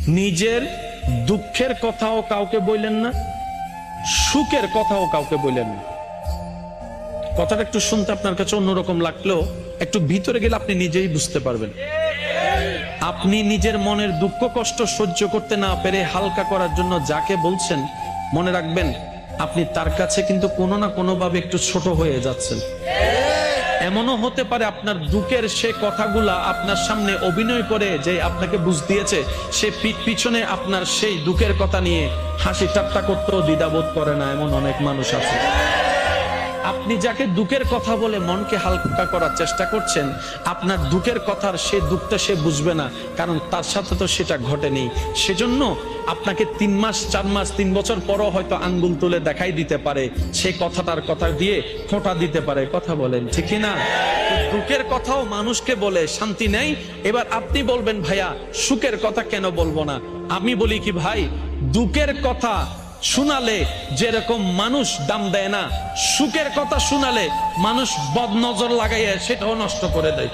নিজের দুঃখের কথাও কাউকে বললেন না, সুখের কথাও কাউকে বললেন না। কথাটা একটু শুনতে আপনার কাছে অন্যরকম লাগলেও একটু ভিতরে গেলে আপনি নিজেই বুঝতে পারবেন। আপনি নিজের মনের দুঃখ কষ্ট সহ্য করতে না পেরে হালকা করার জন্য যাকে বলছেন, মনে রাখবেন আপনি তার কাছে কিন্তু কোনো না কোনো ভাবে একটু ছোট হয়ে যাচ্ছেন। এমনও হতে পারে আপনার দুঃখের সে কথাগুলা আপনার সামনে অভিনয় করে যে আপনাকে বুঝ দিয়েছে, সে পিছনে আপনার সেই দুঃখের কথা নিয়ে হাসি ঠাট্টা করতেও দ্বিধাবোধ করে না, এমন অনেক মানুষ আছে। আপনি যাকে দুঃখের কথা বলে মনকে হালকা করার চেষ্টা করছেন, আপনার দুঃখের কথার সে দুঃখটা সে বুঝবে না, কারণ তার সাথে তো সেটা ঘটেনি। সেজন্য আপনাকে 3 মাস 4 মাস 3 বছর পরও হয়তো আঙ্গুল তুলে দেখাই দিতে পারে, সে কথাটার কথা দিয়ে খোঁটা দিতে পারে। কথা বলেন ঠিক না? দুঃখের কথাও মানুষকে বলে শান্তি নেই। এবার আপনি বলবেন ভাইয়া সুখের কথা কেন বলবো না? আমি বলি কি ভাই, দুঃখের কথা শোনালে যেরকম মানুষ দাম দেয় না, সুখের কথা শোনালে মানুষ বদনজর লাগাইয়া সেটাও নষ্ট করে দেয়।